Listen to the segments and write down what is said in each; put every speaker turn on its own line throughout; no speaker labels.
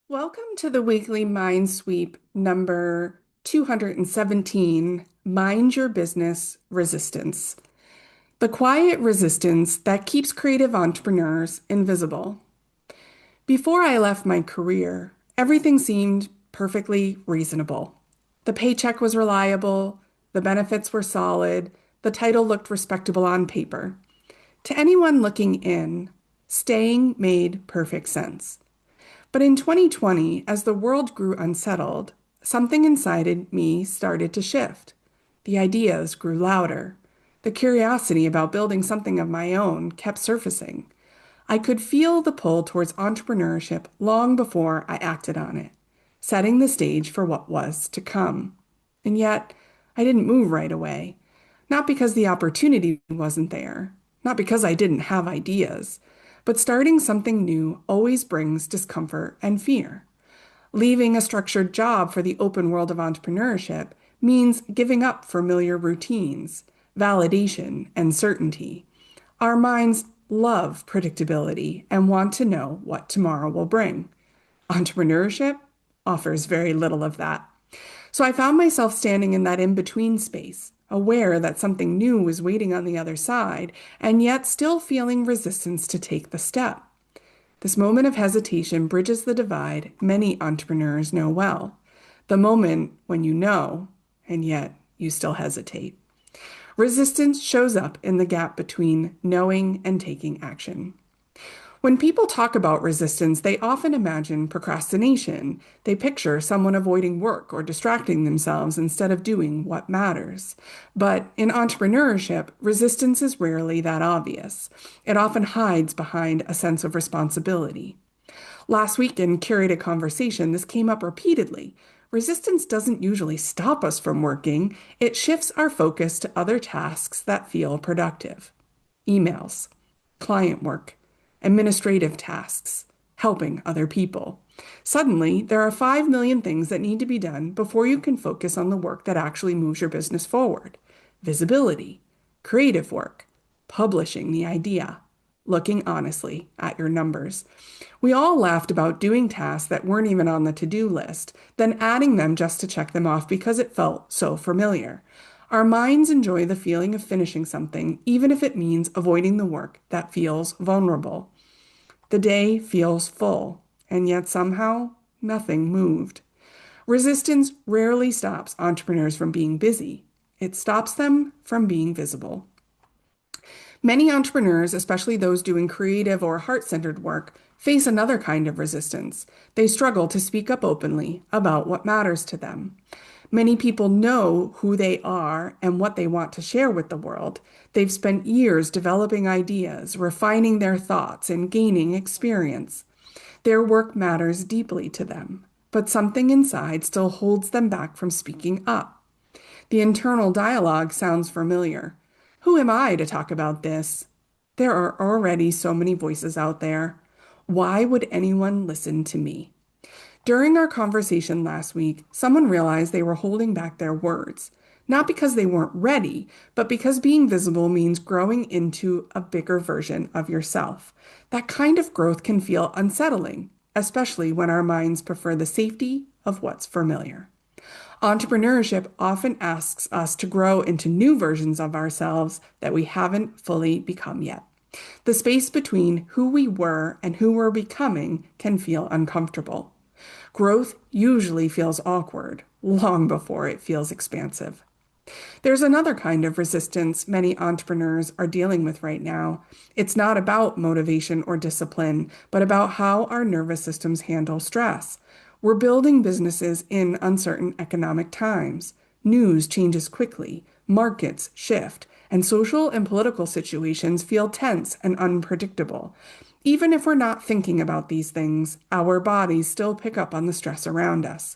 Welcome to the Weekly MindSweep number 217, Mind Your Business Resistance. The quiet resistance that keeps creative entrepreneurs invisible. Before I left my career, everything seemed perfectly reasonable. The paycheck was reliable, the benefits were solid, the title looked respectable on paper. To anyone looking in, staying made perfect sense. But in 2020, as the world grew unsettled, something inside me started to shift. The ideas grew louder. The curiosity about building something of my own kept surfacing. I could feel the pull towards entrepreneurship long before I acted on it, setting the stage for what was to come. And yet, I didn't move right away. Not because the opportunity wasn't there, not because I didn't have ideas, but starting something new always brings discomfort and fear. Leaving a structured job for the open world of entrepreneurship means giving up familiar routines, validation, and certainty. Our minds love predictability and want to know what tomorrow will bring. Entrepreneurship offers very little of that. So I found myself standing in that in between space, aware that something new was waiting on the other side, and yet still feeling resistance to take the step. This moment of hesitation bridges the divide many entrepreneurs know well. The moment when you know, and yet you still hesitate. Resistance shows up in the gap between knowing and taking action. When people talk about resistance, they often imagine procrastination. They picture someone avoiding work or distracting themselves instead of doing what matters. But in entrepreneurship, resistance is rarely that obvious. It often hides behind a sense of responsibility. Last week in Curated Conversation, this came up repeatedly. Resistance doesn't usually stop us from working, it shifts our focus to other tasks that feel productive. Emails, client work, administrative tasks, helping other people. Suddenly, there are 5 million things that need to be done before you can focus on the work that actually moves your business forward. Visibility, creative work, publishing the idea, looking honestly at your numbers. We all laughed about doing tasks that weren't even on the to-do list, then adding them just to check them off because it felt so familiar. Our minds enjoy the feeling of finishing something, even if it means avoiding the work that feels vulnerable. The day feels full, and yet somehow nothing moved. Resistance rarely stops entrepreneurs from being busy. It stops them from being visible. Many entrepreneurs, especially those doing creative or heart-centered work, face another kind of resistance. They struggle to speak up openly about what matters to them. Many people know who they are and what they want to share with the world. They've spent years developing ideas, refining their thoughts, and gaining experience. Their work matters deeply to them, but something inside still holds them back from speaking up. The internal dialogue sounds familiar. Who am I to talk about this? There are already so many voices out there. Why would anyone listen to me? During our conversation last week, someone realized they were holding back their words, not because they weren't ready, but because being visible means growing into a bigger version of yourself. That kind of growth can feel unsettling, especially when our minds prefer the safety of what's familiar. Entrepreneurship often asks us to grow into new versions of ourselves that we haven't fully become yet. The space between who we were and who we're becoming can feel uncomfortable. Growth usually feels awkward long before it feels expansive. There's another kind of resistance many entrepreneurs are dealing with right now. It's not about motivation or discipline, but about how our nervous systems handle stress. We're building businesses in uncertain economic times. News changes quickly, markets shift, and social and political situations feel tense and unpredictable. Even if we're not thinking about these things, our bodies still pick up on the stress around us.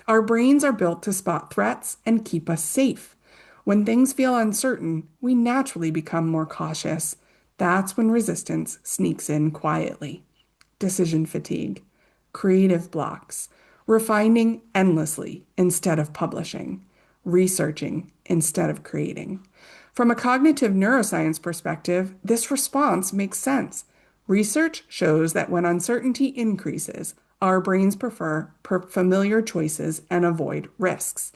Our brains are built to spot threats and keep us safe. When things feel uncertain, we naturally become more cautious. That's when resistance sneaks in quietly. Decision fatigue, creative blocks, refining endlessly instead of publishing, researching instead of creating. From a cognitive neuroscience perspective, this response makes sense. Research shows that when uncertainty increases, our brains prefer familiar choices and avoid risks.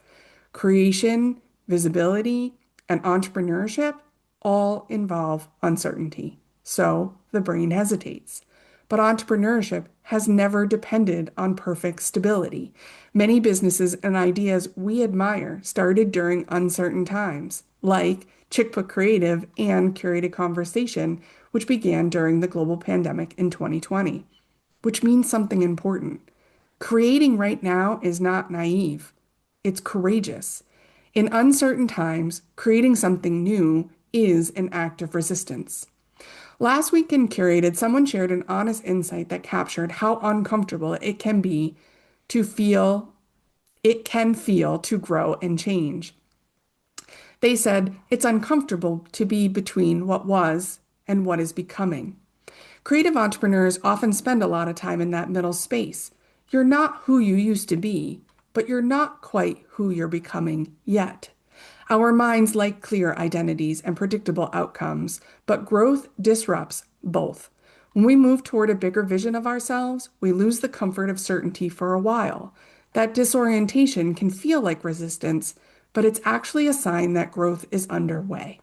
Creation, visibility, and entrepreneurship all involve uncertainty. So the brain hesitates. But entrepreneurship has never depended on perfect stability. Many businesses and ideas we admire started during uncertain times, like Chickpea Creative and Curated Conversation, which began during the global pandemic in 2020, which means something important. Creating right now is not naive, it's courageous. In uncertain times, creating something new is an act of resistance. Last week in Curated, someone shared an honest insight that captured how uncomfortable it can be to feel, it can feel to grow and change. They said it's uncomfortable to be between what was and what is becoming. Creative entrepreneurs often spend a lot of time in that middle space. You're not who you used to be, but you're not quite who you're becoming yet. Our minds like clear identities and predictable outcomes, but growth disrupts both. When we move toward a bigger vision of ourselves, we lose the comfort of certainty for a while. That disorientation can feel like resistance, but it's actually a sign that growth is underway.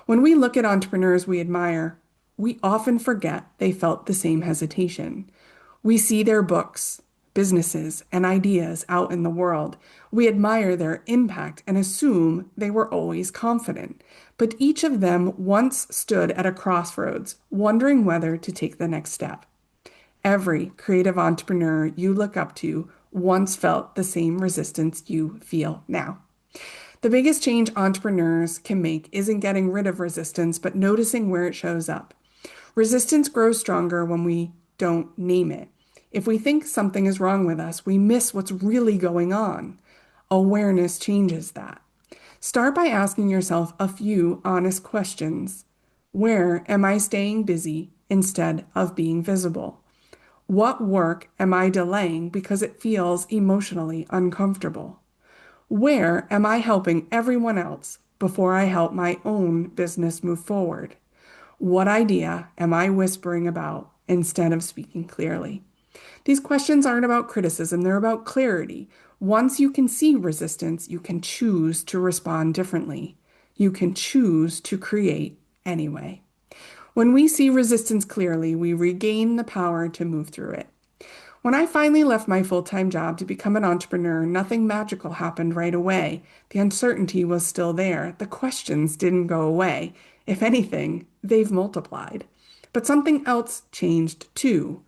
When we look at entrepreneurs we admire, we often forget they felt the same hesitation. We see their books, businesses, and ideas out in the world. We admire their impact and assume they were always confident. But each of them once stood at a crossroads, wondering whether to take the next step. Every creative entrepreneur you look up to once felt the same resistance you feel now. The biggest change entrepreneurs can make isn't getting rid of resistance, but noticing where it shows up. Resistance grows stronger when we don't name it. If we think something is wrong with us, we miss what's really going on. Awareness changes that. Start by asking yourself a few honest questions. Where am I staying busy instead of being visible? What work am I delaying because it feels emotionally uncomfortable? Where am I helping everyone else before I help my own business move forward? What idea am I whispering about instead of speaking clearly? These questions aren't about criticism, they're about clarity. Once you can see resistance, you can choose to respond differently. You can choose to create anyway. When we see resistance clearly, we regain the power to move through it. When I finally left my full-time job to become an entrepreneur, nothing magical happened right away. The uncertainty was still there. The questions didn't go away. If anything, they've multiplied. But something else changed too.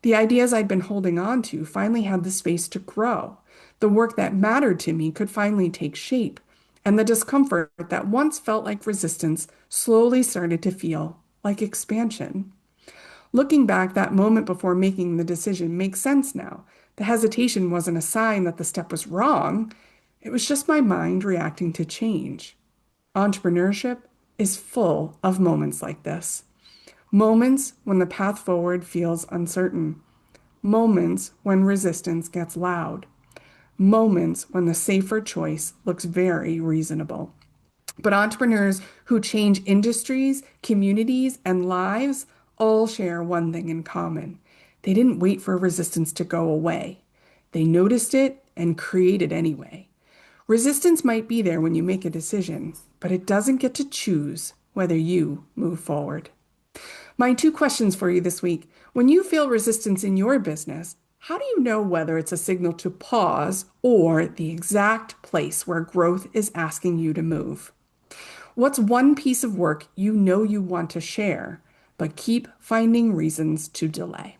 The ideas I'd been holding on to finally had the space to grow. The work that mattered to me could finally take shape. And the discomfort that once felt like resistance slowly started to feel like expansion. Looking back, that moment before making the decision makes sense now. The hesitation wasn't a sign that the step was wrong. It was just my mind reacting to change. Entrepreneurship is full of moments like this. Moments when the path forward feels uncertain. Moments when resistance gets loud. Moments when the safer choice looks very reasonable. But entrepreneurs who change industries, communities, and lives all share one thing in common. They didn't wait for resistance to go away. They noticed it and created anyway. Resistance might be there when you make a decision, but it doesn't get to choose whether you move forward. My two questions for you this week. When you feel resistance in your business, how do you know whether it's a signal to pause or the exact place where growth is asking you to move? What's one piece of work you know you want to share, but keep finding reasons to delay?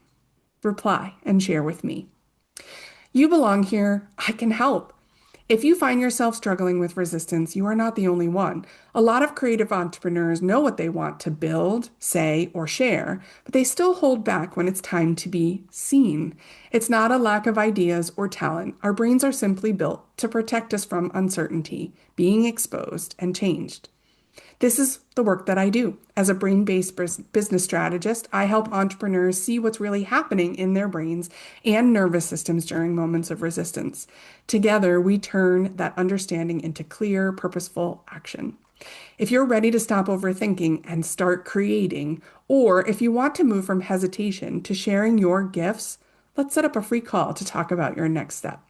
Reply and share with me. You belong here. I can help. If you find yourself struggling with resistance, you are not the only one. A lot of creative entrepreneurs know what they want to build, say, or share, but they still hold back when it's time to be seen. It's not a lack of ideas or talent. Our brains are simply built to protect us from uncertainty, being exposed, and changed. This is the work that I do. As a brain-based business strategist, I help entrepreneurs see what's really happening in their brains and nervous systems during moments of resistance. Together, we turn that understanding into clear, purposeful action. If you're ready to stop overthinking and start creating, or if you want to move from hesitation to sharing your gifts, let's set up a free call to talk about your next step.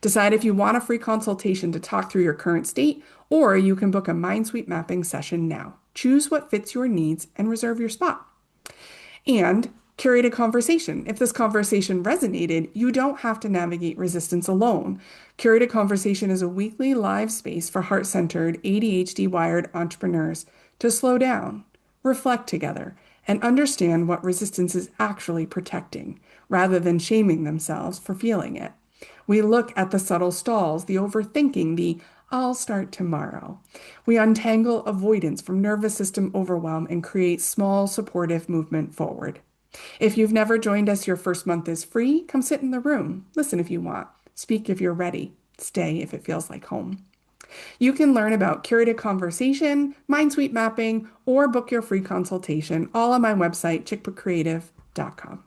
Decide if you want a free consultation to talk through your current state, or you can book a MindSweep mapping session now. Choose what fits your needs and reserve your spot. And curate a conversation. If this conversation resonated, you don't have to navigate resistance alone. Curated Conversation is a weekly live space for heart-centered, ADHD-wired entrepreneurs to slow down, reflect together, and understand what resistance is actually protecting, rather than shaming themselves for feeling it. We look at the subtle stalls, the overthinking, the I'll start tomorrow. We untangle avoidance from nervous system overwhelm and create small supportive movement forward. If you've never joined us, your first month is free. Come sit in the room. Listen if you want. Speak if you're ready. Stay if it feels like home. You can learn about curated conversation, MindSweep mapping, or book your free consultation all on my website, chickbookcreative.com.